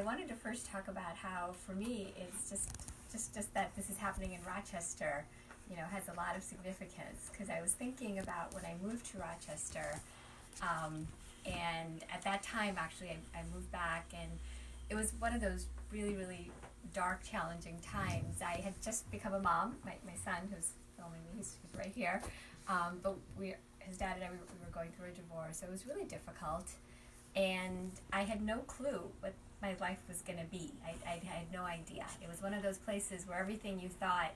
wanted to first talk about how, for me, it's just that this is happening in Rochester, has a lot of significance. Because I was thinking about when I moved to Rochester, and at that time, actually, I moved back, and it was one of those really, really dark, challenging times. I had just become a mom. My son, who's filming me, he's right here. But his dad and I, we were going through a divorce, so it was really difficult. And I had no clue what my life was going to be. I had no idea. It was one of those places where everything you thought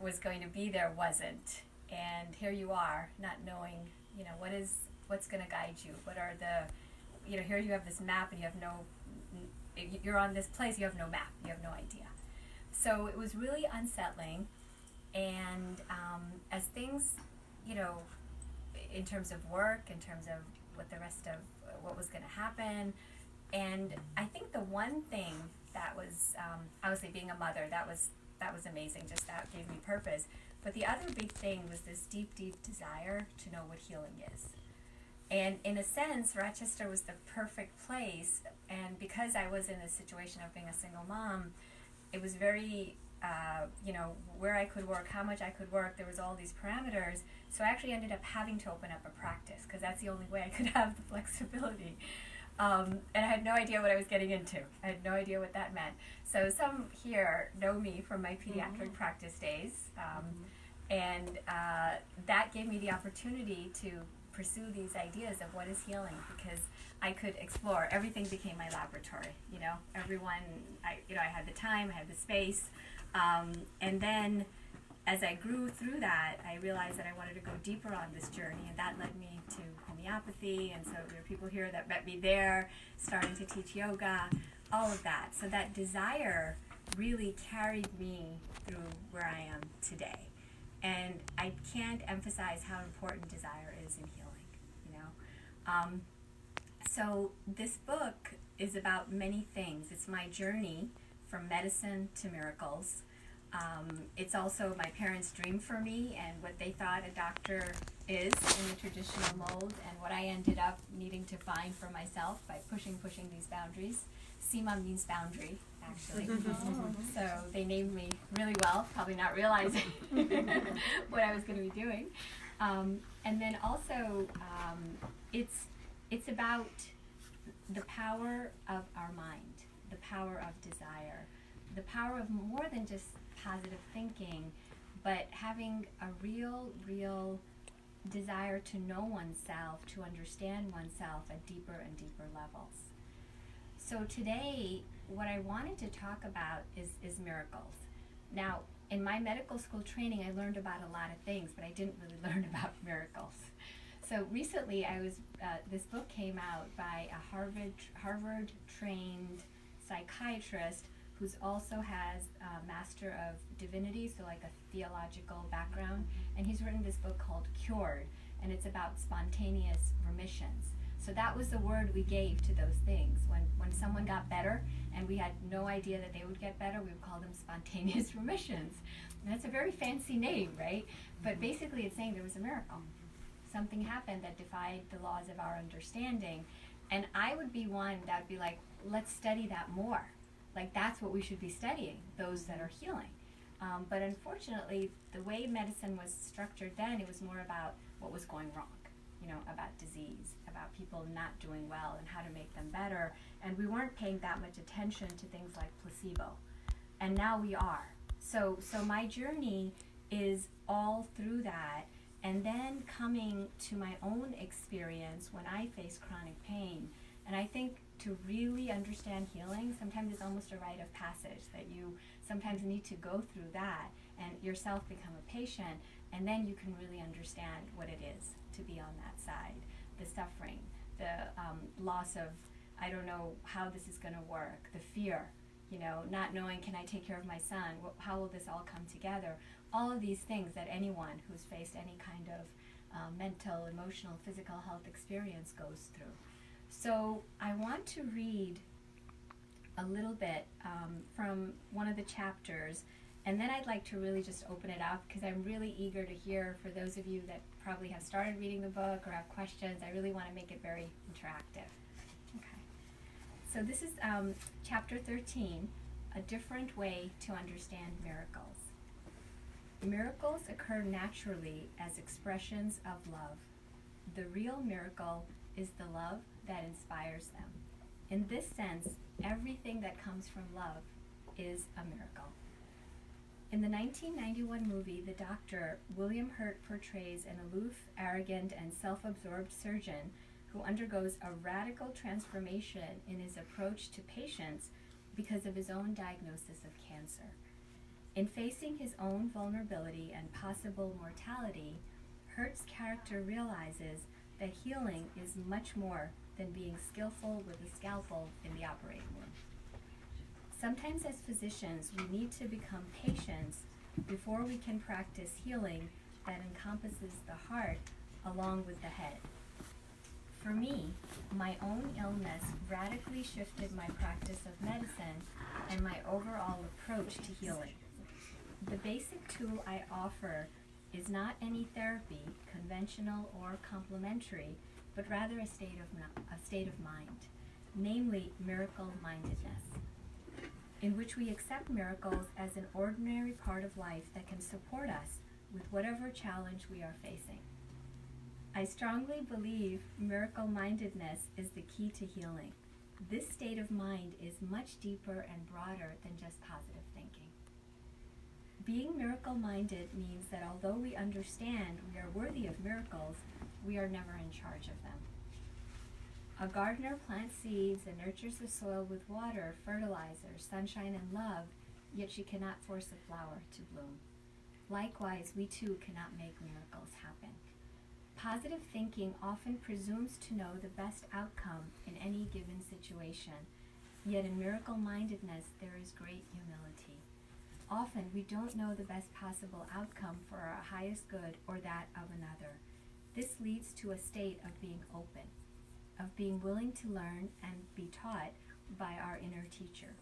was going to be there wasn't. And here you are, not knowing, what's going to guide you. What are here you have this map and you have you're on this place, you have no map, you have no idea. So it was really unsettling. And as things, in terms of work, in terms of what was going to happen. And I think the one thing that was, obviously being a mother, that was amazing, just that gave me purpose. But the other big thing was this deep, deep desire to know what healing is. And in a sense, Rochester was the perfect place. And because I was in this situation of being a single mom, it was very, where I could work, how much I could work. There was all these parameters. So I actually ended up having to open up a practice because that's the only way I could have the flexibility. And I had no idea what I was getting into. I had no idea what that meant. So some here know me from my pediatric practice days. And that gave me the opportunity to pursue these ideas of what is healing, because I could explore. Everything became my laboratory. Everyone. I had the time, I had the space, and then as I grew through that, I realized that I wanted to go deeper on this journey, and that led me to homeopathy. And so there are people here that met me there, starting to teach yoga, all of that. So that desire really carried me through where I am today. And I can't emphasize how important desire is in healing, So this book is about many things. It's my journey from medicine to miracles. It's also my parents' dream for me and what they thought a doctor is in the traditional mold, and what I ended up needing to find for myself by pushing these boundaries. Seema means boundary, actually. So they named me really well, probably not realizing what I was going to be doing. And then also, it's about the power of our mind, the power of desire, the power of more than just positive thinking, but having a real desire to know oneself, to understand oneself at deeper and deeper levels. So today, what I wanted to talk about is miracles. Now, in my medical school training, I learned about a lot of things, but I didn't really learn about miracles. So recently, this book came out by a Harvard-trained psychiatrist who also has a Master of Divinity, so like a theological background, and he's written this book called Cured, and it's about spontaneous remissions. So that was the word we gave to those things. When someone got better and we had no idea that they would get better, we would call them spontaneous remissions. And that's a very fancy name, right? But basically it's saying there was a miracle. Something happened that defied the laws of our understanding. And I would be one that would be like, let's study that more. Like that's what we should be studying, those that are healing. But unfortunately, the way medicine was structured then, it was more about what was going wrong. About disease, about people not doing well and how to make them better. And we weren't paying that much attention to things like placebo. And now we are. So my journey is all through that. And then coming to my own experience when I face chronic pain. And I think to really understand healing, sometimes it's almost a rite of passage, that you sometimes need to go through that and yourself become a patient, and then you can really understand what it is to be on that side. The suffering, the loss of, I don't know how this is going to work, the fear, not knowing, can I take care of my son? How will this all come together? All of these things that anyone who's faced any kind of mental, emotional, physical health experience goes through. So I want to read a little bit from one of the chapters, and then I'd like to really just open it up, because I'm really eager to hear, for those of you that probably have started reading the book or have questions, I really want to make it very interactive. Okay. So So this is chapter 13, a different way to understand miracles. Miracles occur naturally as expressions of love. The real miracle is the love that inspires them. In this sense, everything that comes from love is a miracle. In the 1991 movie, The Doctor, William Hurt portrays an aloof, arrogant, and self-absorbed surgeon who undergoes a radical transformation in his approach to patients because of his own diagnosis of cancer. In facing his own vulnerability and possible mortality, Hurt's character realizes that healing is much more than being skillful with a scalpel in the operating room. Sometimes as physicians, we need to become patients before we can practice healing that encompasses the heart along with the head. For me, my own illness radically shifted my practice of medicine and my overall approach to healing. The basic tool I offer is not any therapy, conventional or complementary, but rather a state of mind, namely miracle-mindedness, in which we accept miracles as an ordinary part of life that can support us with whatever challenge we are facing. I strongly believe miracle-mindedness is the key to healing. This state of mind is much deeper and broader than just positive thinking. Being miracle-minded means that although we understand we are worthy of miracles, we are never in charge of them. A gardener plants seeds and nurtures the soil with water, fertilizer, sunshine, and love, yet she cannot force a flower to bloom. Likewise, we too cannot make miracles happen. Positive thinking often presumes to know the best outcome in any given situation, yet in miracle-mindedness there is great humility. Often we don't know the best possible outcome for our highest good or that of another. This leads to a state of being open, of being willing to learn and be taught by our inner teacher.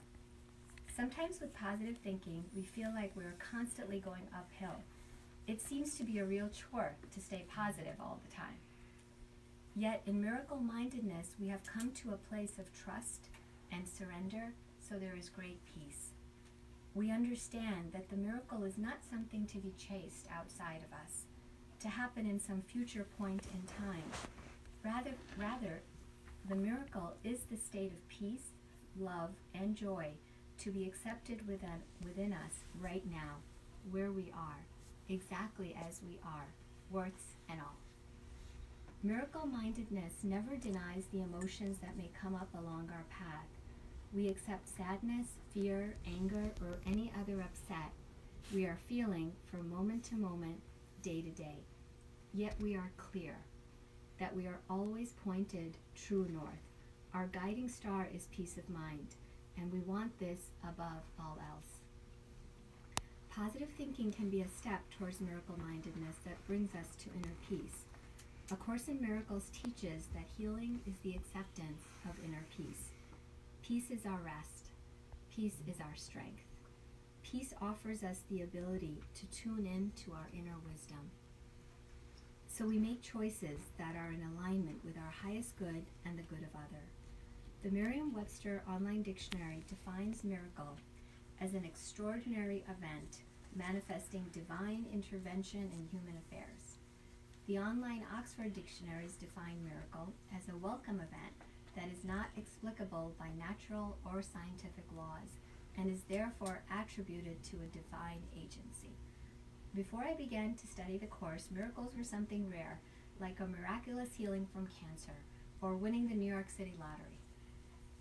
Sometimes with positive thinking, we feel like we're constantly going uphill. It seems to be a real chore to stay positive all the time. Yet in miracle-mindedness, we have come to a place of trust and surrender, so there is great peace. We understand that the miracle is not something to be chased outside of us, to happen in some future point in time. Rather, the miracle is the state of peace, love, and joy to be accepted within us right now, where we are, exactly as we are, warts and all. Miracle-mindedness never denies the emotions that may come up along our path. We accept sadness, fear, anger, or any other upset we are feeling from moment to moment, day to day. Yet we are clear that we are always pointed true north. Our guiding star is peace of mind, and we want this above all else. Positive thinking can be a step towards miracle-mindedness that brings us to inner peace. A Course in Miracles teaches that healing is the acceptance of inner peace. Peace is our rest. Peace is our strength. Peace offers us the ability to tune in to our inner wisdom. So we make choices that are in alignment with our highest good and the good of others. The Merriam-Webster Online Dictionary defines miracle as an extraordinary event manifesting divine intervention in human affairs. The online Oxford dictionaries define miracle as a welcome event that is not explicable by natural or scientific laws and is therefore attributed to a divine agency. Before I began to study the Course, miracles were something rare, like a miraculous healing from cancer or winning the New York City lottery.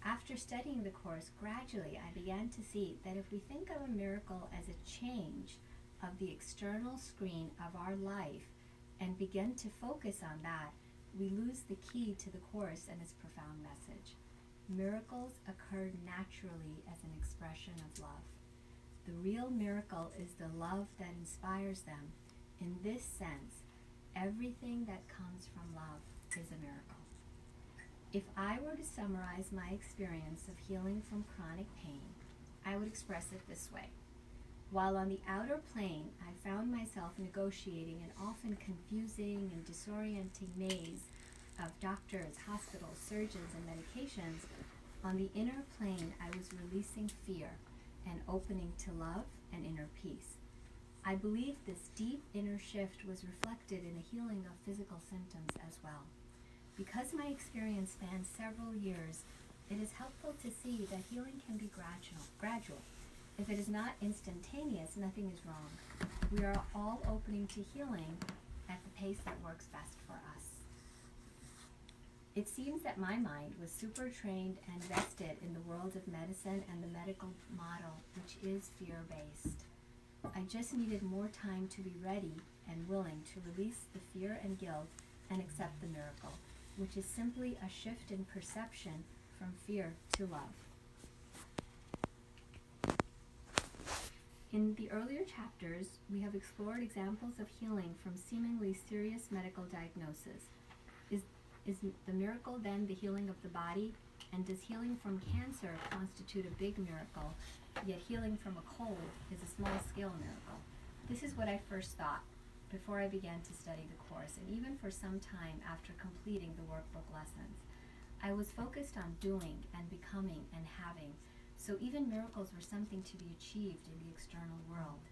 After studying the Course, gradually I began to see that if we think of a miracle as a change of the external screen of our life and begin to focus on that, we lose the key to the Course and its profound message. Miracles occur naturally as an expression of love. The real miracle is the love that inspires them. In this sense, everything that comes from love is a miracle. If I were to summarize my experience of healing from chronic pain, I would express it this way. While on the outer plane, I found myself negotiating an often confusing and disorienting maze of doctors, hospitals, surgeons, and medications, On the inner plane, I was releasing fear and opening to love and inner peace. I believe this deep inner shift was reflected in a healing of physical symptoms as well. Because my experience spans several years, it is helpful to see that healing can be gradual. If it is not instantaneous, nothing is wrong. We are all opening to healing at the pace that works best for us. It seems that my mind was super trained and vested in the world of medicine and the medical model, which is fear-based. I just needed more time to be ready and willing to release the fear and guilt and accept the miracle, which is simply a shift in perception from fear to love. In the earlier chapters, we have explored examples of healing from seemingly serious medical diagnosis. Is the miracle then the healing of the body? And does healing from cancer constitute a big miracle, yet healing from a cold is a small-scale miracle? This is what I first thought before I began to study the course, and even for some time after completing the workbook lessons. I was focused on doing and becoming and having, so even miracles were something to be achieved in the external world.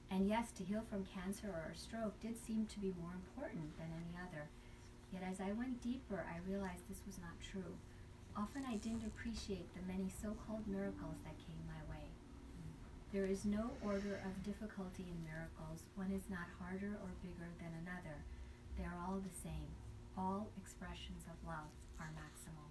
And yes, to heal from cancer or a stroke did seem to be more important than any other. Yet as I went deeper, I realized this was not true. Often I didn't appreciate the many so-called miracles that came my way. There is no order of difficulty in miracles. One is not harder or bigger than another. They are all the same. All expressions of love are maximal.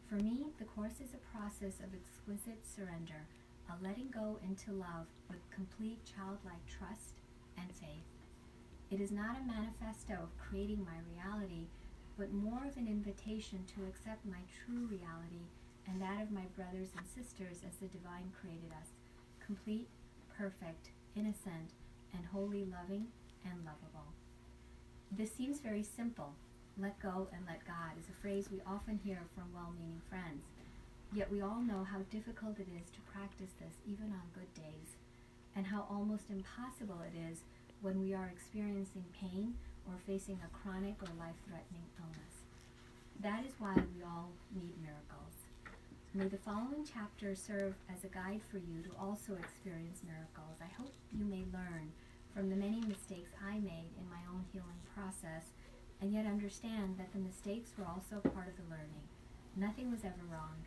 For me, the Course is a process of exquisite surrender, a letting go into love with complete childlike trust and faith. It is not a manifesto of creating my reality, but more of an invitation to accept my true reality and that of my brothers and sisters as the divine created us, complete, perfect, innocent, and wholly loving and lovable. This seems very simple. Let go and let God is a phrase we often hear from well-meaning friends. Yet we all know how difficult it is to practice this even on good days, and how almost impossible it is when we are experiencing pain or facing a chronic or life-threatening illness. That is why we all need miracles. May the following chapter serve as a guide for you to also experience miracles. I hope you may learn from the many mistakes I made in my own healing process, and yet understand that the mistakes were also part of the learning. Nothing was ever wrong.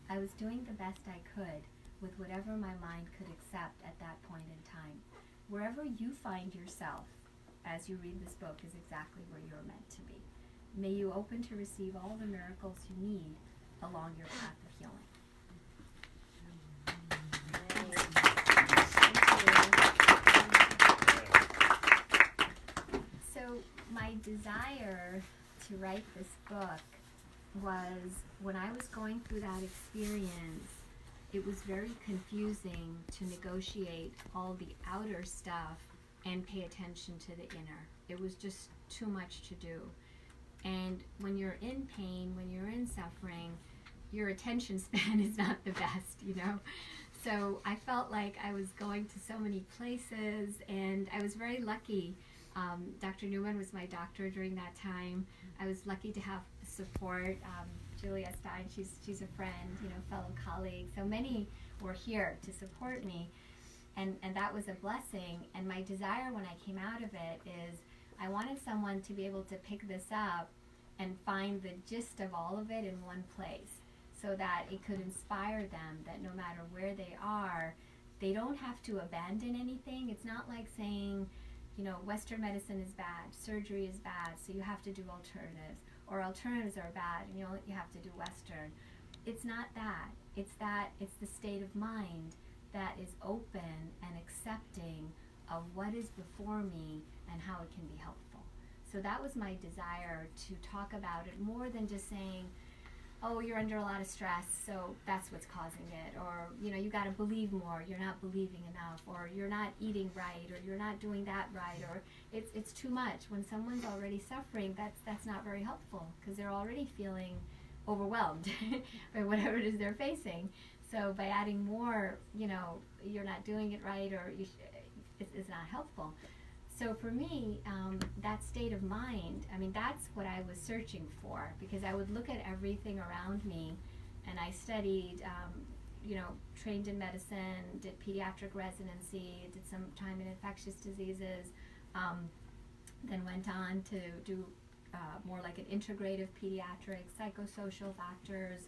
I was doing the best I could with whatever my mind could accept at that point in time. Wherever you find yourself as you read this book is exactly where you're meant to be. May you open to receive all the miracles you need along your path of healing. So my desire to write this book was, when I was going through that experience, it was very confusing to negotiate all the outer stuff and pay attention to the inner. It was just too much to do. And when you're in pain, when you're in suffering, your attention span is not the best, you know? So I felt like I was going to so many places, and I was very lucky. Dr. Newman was my doctor during that time. I was lucky to have support. Julia Stein, she's a friend, you know, fellow colleague. So many were here to support me, and that was a blessing. And my desire when I came out of it is I wanted someone to be able to pick this up and find the gist of all of it in one place, so that it could inspire them that no matter where they are, they don't have to abandon anything. It's not like saying, you know, Western medicine is bad, surgery is bad, so you have to do alternatives. Or alternatives are bad, and you have to do Western. It's not that. It's the state of mind that is open and accepting of what is before me and how it can be helpful. So that was my desire, to talk about it more than just saying, oh, you're under a lot of stress, so that's what's causing it. Or, you know, you got to believe more, you're not believing enough, or you're not eating right, or you're not doing that right, or it's too much. When someone's already suffering, that's not very helpful, because they're already feeling overwhelmed by whatever it is they're facing. So by adding more, you know, you're not doing it right, or it's not helpful. So for me, that state of mind, I mean, that's what I was searching for, because I would look at everything around me and I studied, trained in medicine, did pediatric residency, did some time in infectious diseases, then went on to do more like an integrative pediatric, psychosocial factors,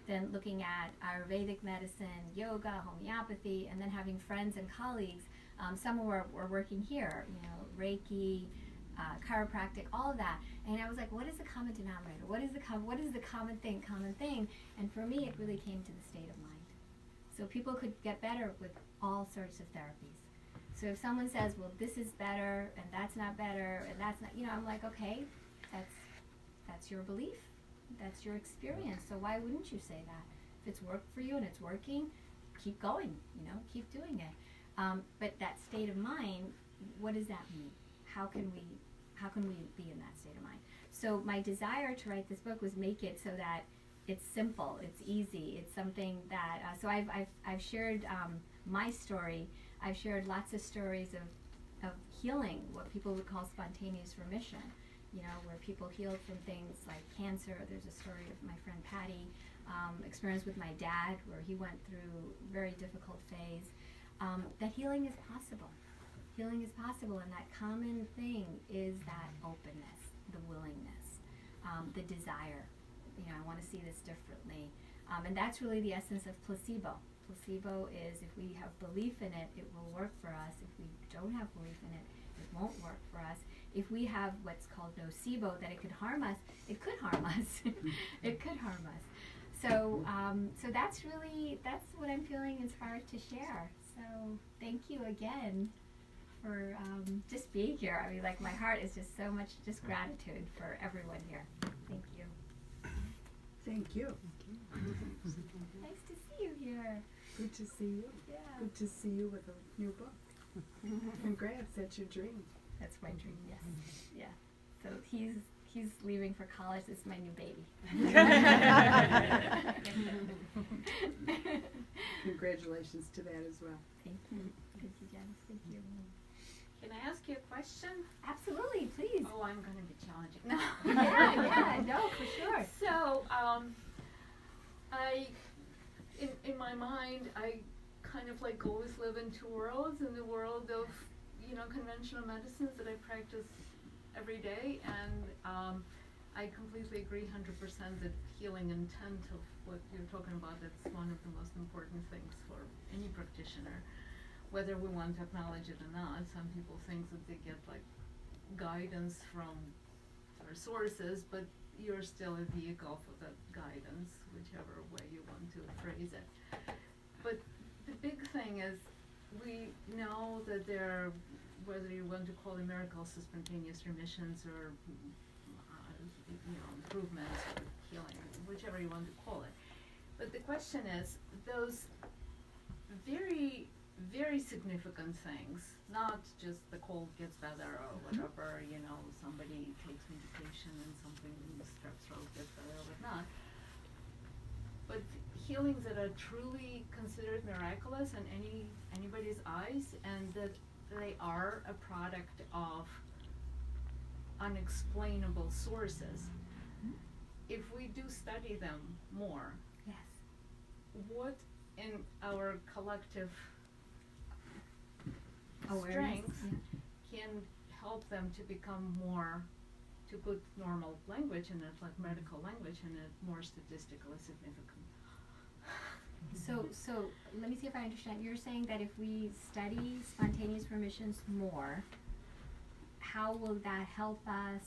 then looking at Ayurvedic medicine, yoga, homeopathy, and then having friends and colleagues. Some were working here, Reiki, chiropractic, all of that. And I was like, what is the common denominator? What is the common thing? And for me, it really came to the state of mind. So people could get better with all sorts of therapies. So if someone says, well, this is better, and that's not better, and that's not, I'm like, okay, that's your belief. That's your experience. So why wouldn't you say that? If it's worked for you and it's working, keep going, keep doing it. But that state of mind, what does that mean? How can we be in that state of mind? So my desire to write this book was make it so that it's simple, it's easy, it's something that, so I've shared my story. I've shared lots of stories of healing, what people would call spontaneous remission, where people healed from things like cancer. There's a story of my friend Patty, experience with my dad, where he went through a very difficult phase, that healing is possible. Healing is possible, and that common thing is that openness, the willingness, the desire. I want to see this differently. And that's really the essence of placebo. Placebo is, if we have belief in it, it will work for us. If we don't have belief in it, it won't work for us. If we have what's called nocebo, that it could harm us, it could harm us. It could harm us. So that's what I'm feeling inspired to share. So thank you again for just being here. I mean, like, my heart is just so much just gratitude for everyone here. Thank you. Thank you. Nice to see you here. Good to see you. Yeah. Good to see you with a new book. Congrats, that's your dream. That's my dream, yes. Yeah. So he's leaving for college. This is my new baby. Congratulations to that as well. Thank you. Thank you, Janice. Thank you. Can I ask you a question? Absolutely, please. Oh, I'm going to be challenging. No, for sure. So, in my mind, I kind of like always live in two worlds. In the world of, conventional medicines that I practice every day, and I completely agree 100% that healing intent of what you're talking about, that's one of the most important things for any practitioner, whether we want to acknowledge it or not. Some people think that they get like guidance from their sources, but you're still a vehicle for that guidance, whichever way you want to phrase it. But the big thing is, we know that there are, whether you want to call it miracles, or spontaneous remissions, or improvements, or healing, whichever you want to call it. But the question is, those very, very significant things, not just the cold gets better or whatever, somebody takes medication and something, strep throat gets better or whatnot, but healings that are truly considered miraculous in anybody's eyes, and that they are a product of unexplainable sources. If we do study them more, Yes. what in our collective Awareness. strength can help them to become more, to put normal language in it, like medical language in it, more statistically significant. So let me see if I understand. You're saying that if we study spontaneous remissions more, how will that help us?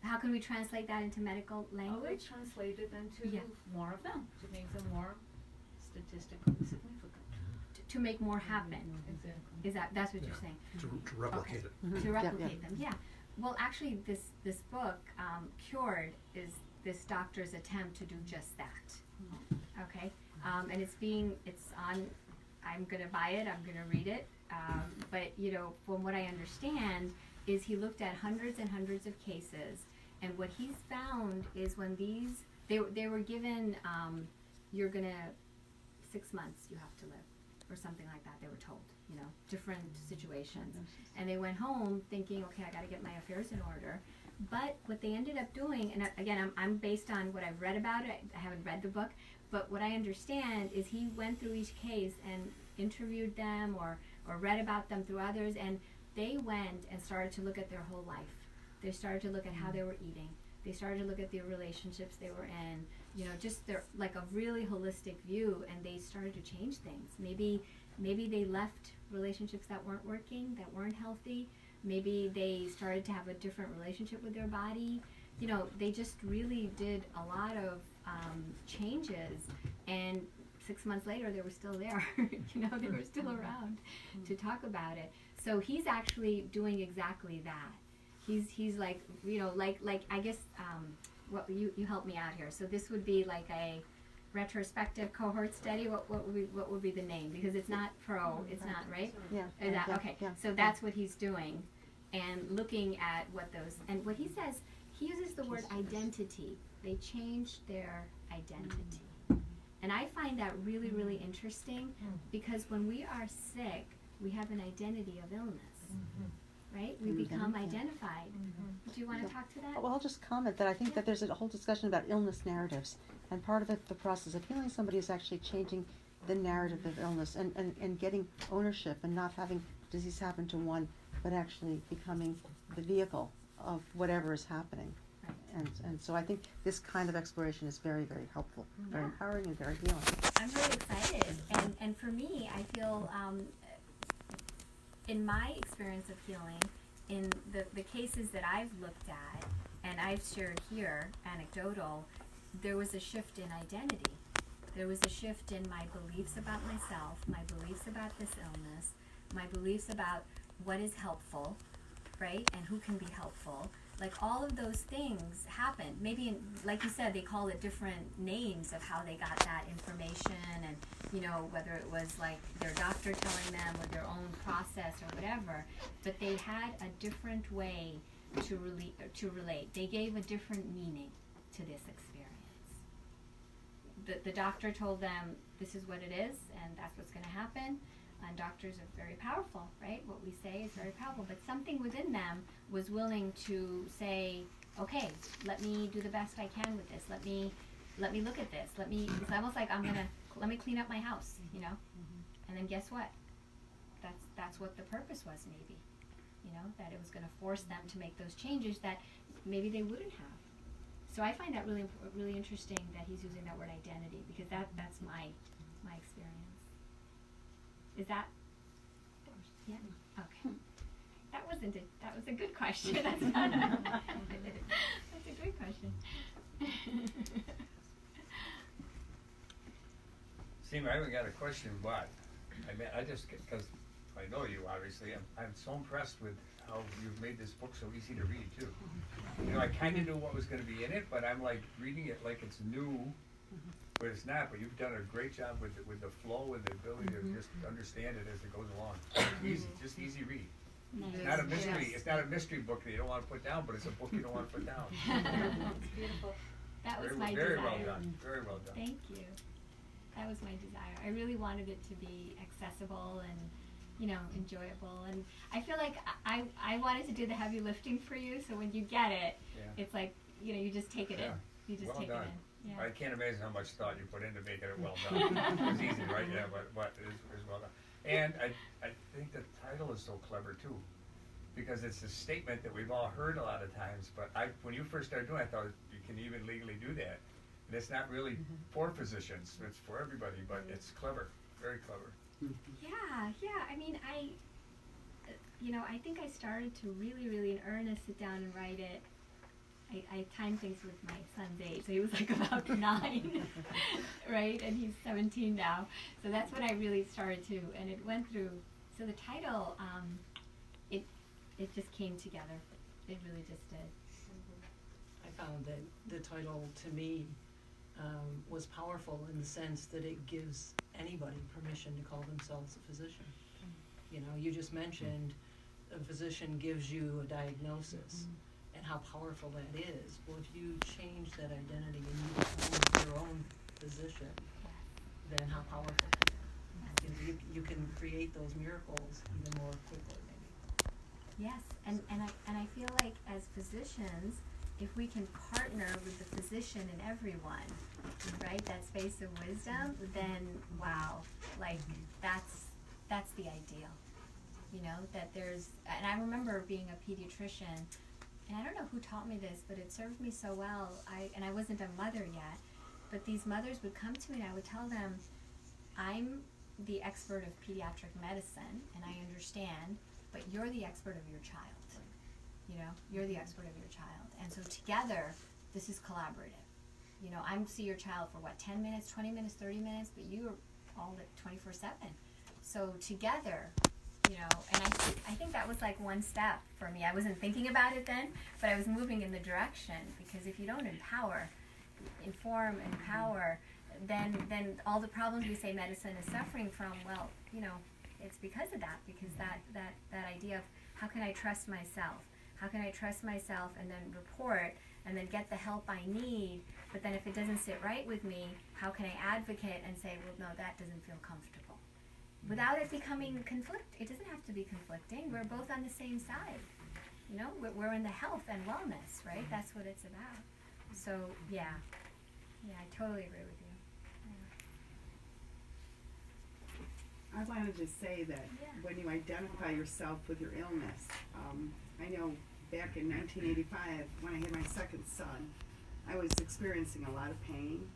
How can we translate that into medical language? I would translate it into Yeah. more of them, to make them more statistically significant. To make more happen. Exactly. That's what you're saying? To replicate it. To replicate them, yeah. Well, actually, this book, Cured, is this doctor's attempt to do just that. Okay, and it's on. I'm gonna buy it. I'm gonna read it. But from what I understand, is he looked at hundreds and hundreds of cases, and what he's found is when they were given, you're gonna 6 months you have to live, or something like that. They were told, different situations, and they went home thinking, okay, I got to get my affairs in order. But what they ended up doing, and again, I'm based on what I've read about it. I haven't read the book, But what I understand is he went through each case and interviewed them or read about them through others, and they went and started to look at their whole life. They started to look at how they were eating. They started to look at the relationships they were in, just their, like a really holistic view, and they started to change things. Maybe they left relationships that weren't working, that weren't healthy. Maybe they started to have a different relationship with their body. They just really did a lot of changes, and 6 months later they were still there. They were still around to talk about it. So he's actually doing exactly that. He's like, like I guess, what you help me out here. So this would be like a retrospective cohort study. What would be the name? Because it's not it's not, right? Yeah. Is that yeah, okay? yeah. So that's what he's doing, and looking at what those, and what he says, he uses the word identity. They changed their identity. And I find that really, really interesting, because when we are sick, we have an identity of illness, right? We become identified. Do you want to talk to that? Well, I'll just comment that I think that there's a whole discussion about illness narratives, and part of the process of healing somebody is actually changing the narrative of illness and getting ownership and not having disease happen to one, but actually becoming the vehicle of whatever is happening. And so I think this kind of exploration is very, very helpful, very empowering, and very healing. I'm really excited, and for me, I feel, in my experience of healing, in the cases that I've looked at, and I've shared here, anecdotal, there was a shift in identity. There was a shift in my beliefs about myself, my beliefs about this illness, my beliefs about what is helpful, right, and who can be helpful. Like, all of those things happened. Maybe, like you said, they call it different names of how they got that information, and, whether it was like their doctor telling them or their own process or whatever. But they had a different way to relate. They gave a different meaning to this experience. The doctor told them, this is what it is, and that's what's going to happen. And doctors are very powerful, right? What we say is very powerful. But something within them was willing to say, okay, let me do the best I can with this. Let me look at this. It's almost like let me clean up my house, And then guess what? That's what the purpose was, maybe. That it was going to force them to make those changes that maybe they wouldn't have. So I find that really, really interesting that he's using that word identity, because that's my experience. Is that? Yeah. Okay. That was a good question. That's not that's a great question. Seema, I haven't got a question, but I just, because I know you, obviously, I'm so impressed with how you've made this book so easy to read too. I kind of knew what was going to be in it, but I'm like reading it like it's new. But it's not. But you've done a great job with the flow and the ability to just understand it as it goes along. Easy, just easy read. Nice. It's not a mystery. It's not a mystery book that you don't want to put down, but it's a book you don't want to put down. It's beautiful. That was my very desire. well done. Very well done. Thank you. That was my desire. I really wanted it to be accessible and, enjoyable. And I feel like I wanted to do the heavy lifting for you. So when you get it, it's like, you just take it in. You just well take done. it in. Yeah. I can't imagine how much thought you put into making it well done. It was easy, right? Yeah, but it is well done. And I think the title is so clever too, because it's a statement that we've all heard a lot of times. But when you first started doing it, I thought, you can even legally do that. And it's not really for physicians; it's for everybody. But it's clever, very clever. Yeah. I mean, I think I started to really, really in earnest sit down and write it. I timed things with my son's age, so he was like about 9, right? And he's 17 now. So that's when I really started to, and it went through. So the title, it just came together. It really just did. I found that the title, to me, was powerful in the sense that it gives anybody permission to call themselves a physician. You just mentioned a physician gives you a diagnosis. And how powerful that is. Well, if you change that identity and you become your own physician, then how powerful is it? You can create those miracles even more quickly, maybe. Yes, and I feel like as physicians, if we can partner with the physician in everyone, right? That space of wisdom, then wow, like that's the ideal. You know, that there's, and I remember being a pediatrician, and I don't know who taught me this, but it served me so well. I wasn't a mother yet, but these mothers would come to me and I would tell them, I'm the expert of pediatric medicine and I understand, but you're the expert of your child. You know, you're the expert of your child. And so together, this is collaborative. You know, I'm see your child for what, 10 minutes, 20 minutes, 30 minutes, but you are all at 24/7. So together, you know, and I think that was like one step for me. I wasn't thinking about it then, but I was moving in the direction, because if you don't inform, empower, then all the problems we say medicine is suffering from, well, you know, it's because of that, because that idea of how can I trust myself? How can I trust myself and then report and then get the help I need, but then if it doesn't sit right with me, how can I advocate and say, well, no, that doesn't feel comfortable? Without it becoming it doesn't have to be conflicting. We're both on the same side. You know, we're in the health and wellness, right? That's what it's about. So, yeah, I totally agree with you. I wanted to say that when you identify yourself with your illness, I know back in 1985, when I had my second son, I was experiencing a lot of pain.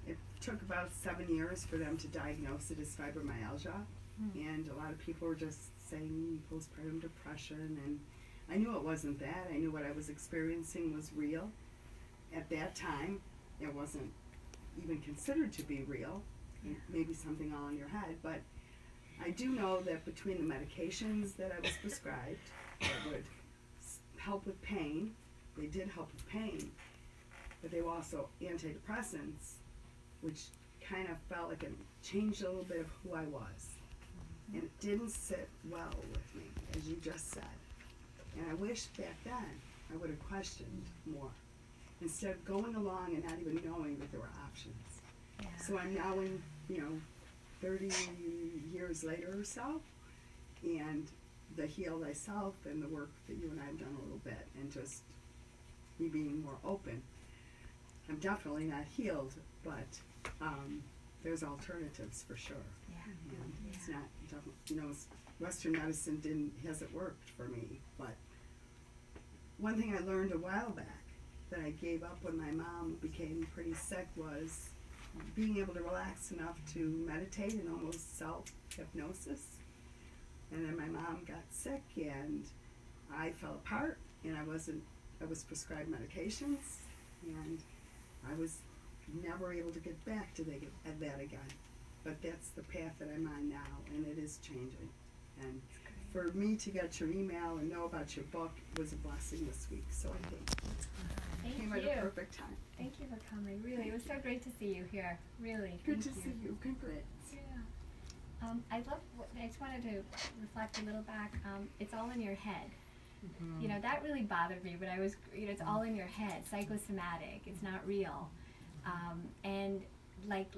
It took about 7 years for them to diagnose it as fibromyalgia, and a lot of people were just saying postpartum depression, and I knew it wasn't that. I knew what I was experiencing was real. At that time, it wasn't even considered to be real. Maybe something all in your head, but I do know that between the medications that I was prescribed that would help with pain, they did help with pain, but they were also antidepressants, which kind of felt like it changed a little bit of who I was. And it didn't sit well with me, as you just said. And I wish back then I would have questioned more, instead of going along and not even knowing that there were options. Yeah. So I'm now in, 30 years later or so, and the Heal Thyself and the work that you and I have done a little bit, and just me being more open. I'm definitely not healed, but there's alternatives for sure. Yeah. And it's not, Western medicine hasn't worked for me, but one thing I learned a while back that I gave up when my mom became pretty sick was being able to relax enough to meditate and almost self-hypnosis. And then my mom got sick and I fell apart, and I was prescribed medications, and I was never able to get back to that again. But that's the path that I'm on now, and it is changing. And for me to get your email and know about your book was a blessing this week, so I think it came at a perfect time. Thank you for coming. Really, it was so great to see you here. Really. Good to see you. Congrats. Yeah. I just wanted to reflect a little back. It's all in your head. You know, that really bothered me, but it's all in your head, psychosomatic. It's not real. And like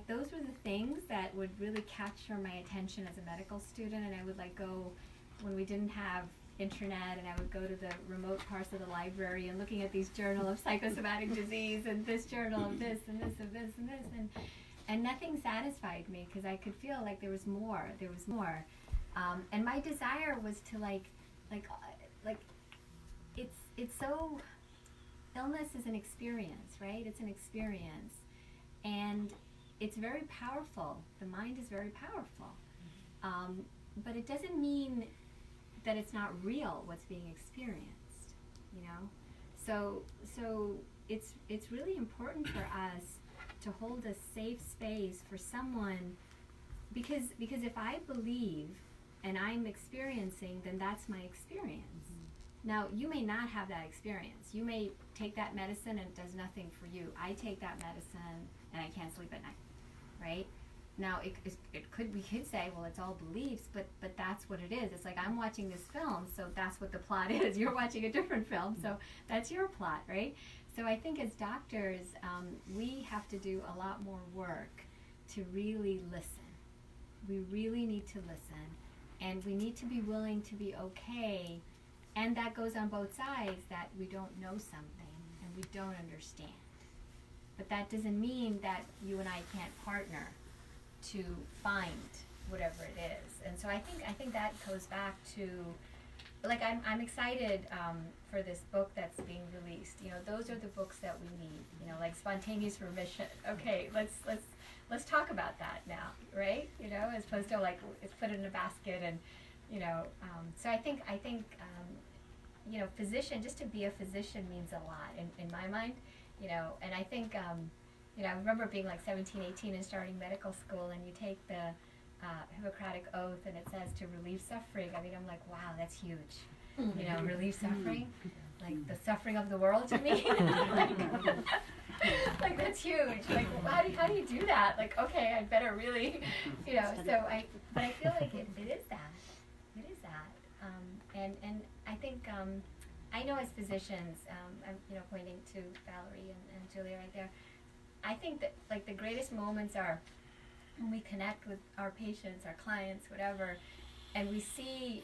those were the things that would really capture my attention as a medical student, and I would go when we didn't have internet, and I would go to the remote parts of the library and looking at these journal of psychosomatic disease and this journal of this and this of this and this, and nothing satisfied me, because I could feel like there was more, and my desire was to it's so, illness is an experience, right? It's an experience, and it's very powerful. The mind is very powerful, but it doesn't mean that it's not real what's being experienced, So it's really important for us to hold a safe space for someone, because if I believe and I'm experiencing, then that's my experience. Now, you may not have that experience. You may take that medicine and it does nothing for you. I take that medicine and I can't sleep at night, right? Now, we could say, well, it's all beliefs, but that's what it is. It's like, I'm watching this film, so that's what the plot is. You're watching a different film, so that's your plot, right? So I think as doctors, we have to do a lot more work to really listen. We really need to listen, and we need to be willing to be okay, and that goes on both sides, that we don't know something and we don't understand. but that doesn't mean that you and I can't partner to find whatever it is. And so I think that goes back to, like, I'm excited for this book that's being released. You know, those are the books that we need. You know, like Spontaneous Remission. Okay, let's talk about that now, right? You know, as opposed to like it's put in a basket and, you know. So I think you know, physician, just to be a physician means a lot in my mind. You know, and I think you know, I remember being like 17, 18 and starting medical school, and you take the Hippocratic Oath, and it says to relieve suffering. I mean, I'm like, wow, that's huge. You know, relieve suffering, like the suffering of the world to me. like that's huge. Like, well, how do you do that? Like, okay, I better really, you know. But I feel like it is that. It is that. And I think I know as physicians, I'm pointing to Valerie and Julia right there. I think that like the greatest moments are when we connect with our patients, our clients, whatever, and we see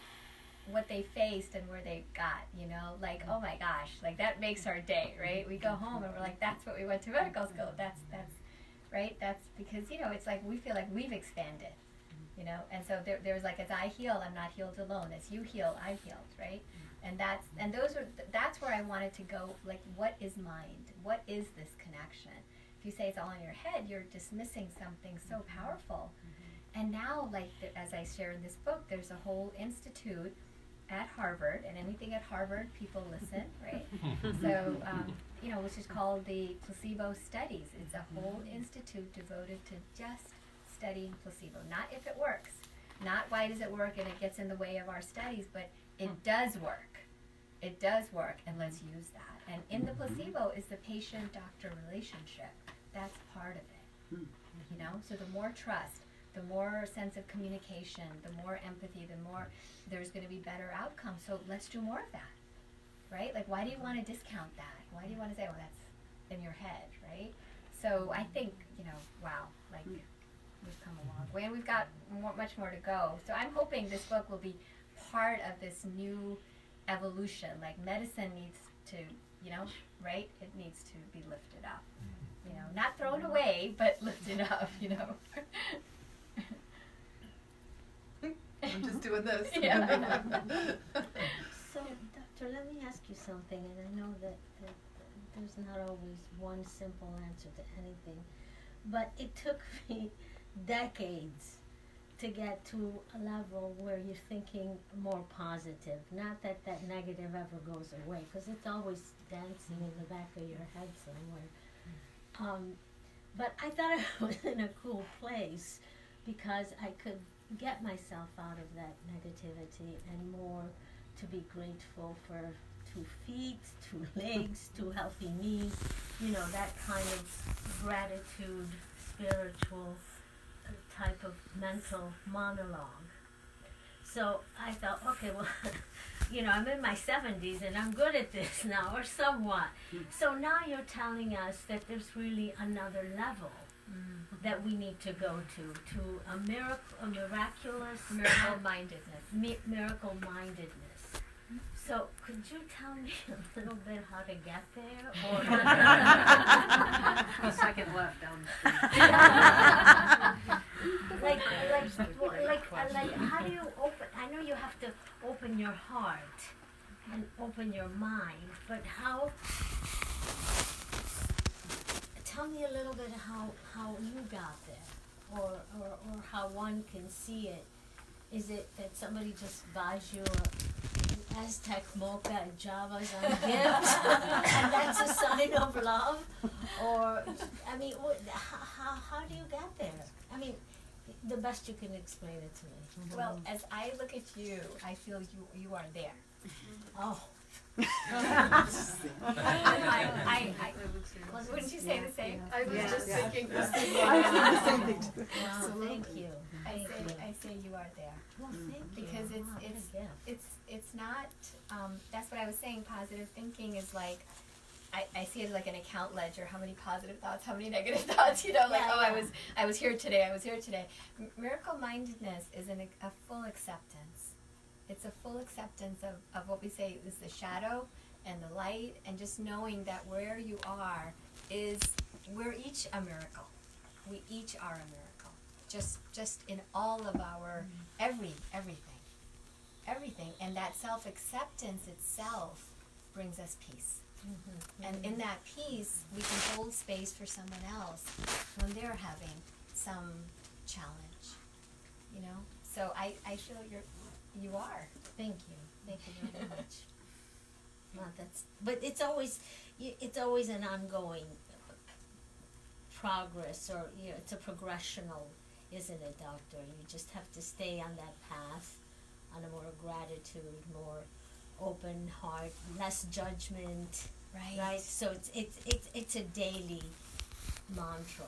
what they faced and where they got, you know, like, oh my gosh, like that makes our day, right? We go home and we're like, that's what we went to medical school. That's right? That's because, you know, it's like we feel like we've expanded, you know, and so there's like, as I heal, I'm not healed alone. As you heal, I'm healed, right? And that's where I wanted to go, like, what is mind? What is this connection? If you say it's all in your head, you're dismissing something so powerful. And now, like, as I share in this book, there's a whole institute at Harvard, and anything at Harvard, people listen, right? So, you know, which is called the placebo studies. It's a whole institute devoted to just studying placebo. Not if it works, not why does it work and it gets in the way of our studies, but it does work. It does work, and let's use that. And in the placebo is the patient-doctor relationship. That's part of it, you know? So the more trust, the more sense of communication, the more empathy, the more there's going to be better outcomes. So let's do more of that, right? Like, why do you want to discount that? Why do you want to say, well, that's in your head, right? So I think, you know, wow, like, we've come a long way, and we've got much more to go. So I'm hoping this book will be part of this new evolution. Like, medicine needs to, you know, right? It needs to be lifted up, you know, not thrown away, but lifted up, you know. I'm just doing this. Yeah. So, doctor, let me ask you something, and I know that there's not always one simple answer to anything, but it took me decades to get to a level where you're thinking more positive. Not that that negative ever goes away, because it's always dancing in the back of your head somewhere. But I thought I was in a cool place because I could get myself out of that negativity and more to be grateful for 2 feet, 2 legs, 2 healthy knees, you know, that kind of gratitude, spiritual type of mental monologue. So I thought, okay, well, you know, I'm in my 70s and I'm good at this now, or somewhat. So now you're telling us that there's really another level that we need to go to a miraculous Miracle-mindedness. Miracle-mindedness. So could you tell me a little bit how to get there? Or A second left down the street. like, how do you open? I know you have to open your heart and open your mind, but how? Tell me a little bit how you got there, or how one can see it. Is it that somebody just buys you a Aztec mocha and Java's on gift, and that's a sign of love? Or, I mean, how do you get there? I mean, the best you can explain it to me. Well, as I look at you, I feel you are there. Oh. Wouldn't you say the same? I was just thinking this. Wow, thank you. I say you are there. Well, thank you. Because Wow, what a gift. it's not, that's what I was saying, positive thinking is like, I see it like an account ledger, how many positive thoughts, how many negative thoughts, you know, like, Yeah, I was here today. Miracle-mindedness is a full acceptance. It's a full acceptance of what we say is the shadow and the light, and just knowing that where you are is we're each a miracle. We each are a miracle. Just in all of our everything, and that self-acceptance itself brings us peace. And in that peace, we can hold space for someone else when they're having some challenge, you know? So I feel you are. Thank you very much. But it's always an ongoing progress, or it's a progressional, isn't it, Doctor? You just have to stay on that path, on a more gratitude, more open heart, less judgment. Right. So it's a daily mantra.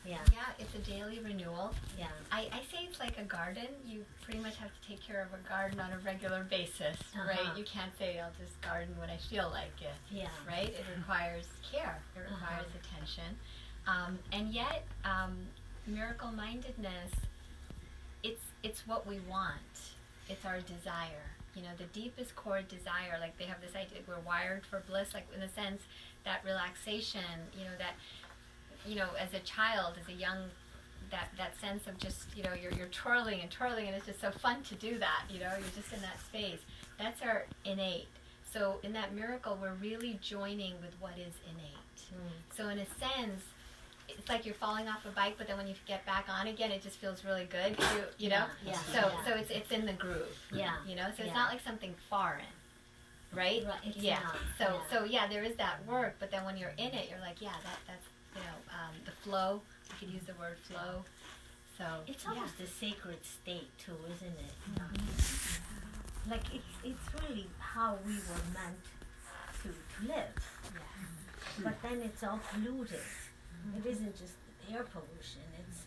Yeah, it's a daily renewal. Yeah. I say it's like a garden. You pretty much have to take care of a garden on a regular basis, right? You can't say, I'll just garden when I feel like it. Yeah. Right? It requires care. It requires attention. And yet, miracle-mindedness, it's what we want. It's our desire. You know, the deepest core desire, like they have this idea, we're wired for bliss, like in a sense, that relaxation, as a child, as a young, that sense of just, you're twirling and it's just so fun to do that, you're just in that space. That's our innate. So in that miracle, we're really joining with what is innate. So in a sense, it's like you're falling off a bike, but then when you get back on again, it just feels really good, you know? Yeah. So it's in the groove. Yeah. So it's not like something foreign. Right? It's yeah. not. So there is that work, but then when you're in it, you're like, that's the flow. You could use the word flow. So it's almost a sacred state too, isn't it? Like it's really how we were meant to live. But then it's all polluted. It isn't just air pollution. It's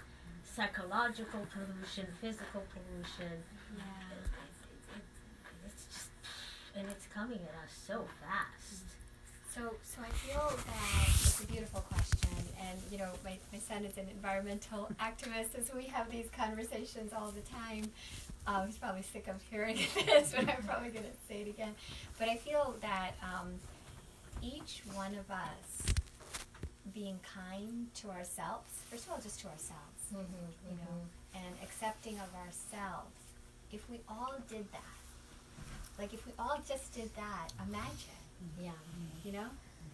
psychological pollution, physical pollution. It's just, and it's coming at us so fast. So I feel that it's a beautiful question, and my son is an environmental activist, and so we have these conversations all the time. He's probably sick of hearing this, but I'm probably going to say it again. But I feel that each one of us being kind to ourselves, first of all, just to ourselves, and accepting of ourselves. If we all did that, like if we all just did that, imagine,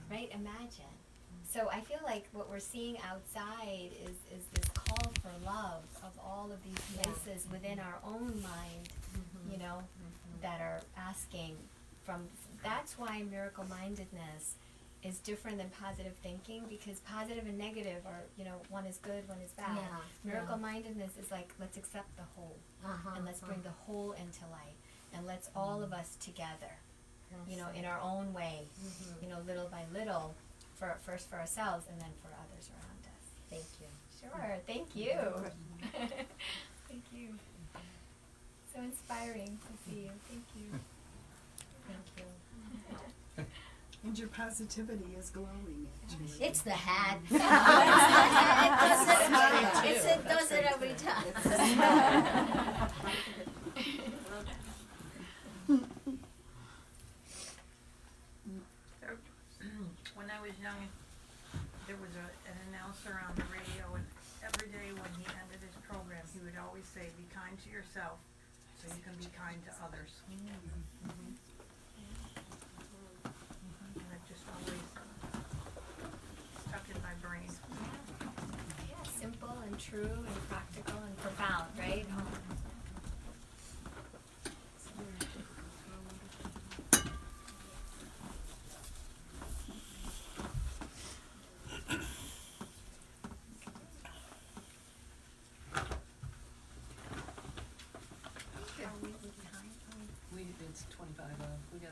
right? Imagine. So I feel like what we're seeing outside is this call for love of all of these places within our own mind, that are asking from. That's why miracle-mindedness is different than positive thinking, because positive and negative are, one is good, one is bad. Miracle-mindedness is like, let's accept the whole, and let's bring the whole into light, and let's all of us together, in our own way, little by little, first for ourselves and then for others around us. Thank you. Sure, thank you. Thank you. So inspiring to see you. Thank you. Thank you. And your positivity is glowing, actually. It's the hat. It does it every time. When I was young, there was an announcer on the radio, and every day when he ended his program, he would always say, "Be kind to yourself so you can be kind to others." And it just always stuck in my brain. Yeah, simple and true and practical and profound, right? It's 25 we got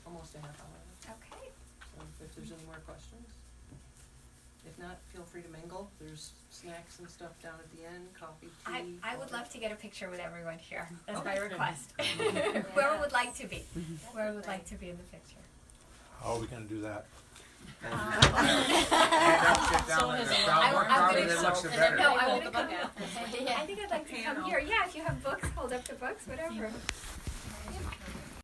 almost a half hour. Okay. So if there's any more questions. If not, feel free to mingle. There's snacks and stuff down at the end, coffee, tea. I would love to get a picture with everyone here. That's Okay. my request. Whoever would like to be. Whoever would like to be in the picture. How are we gonna do that? Stand up, sit down, and the more crowded it looks, the better. No, I'm gonna come. I think I'd like to come here. Yeah, if you have books, hold up the books, whatever.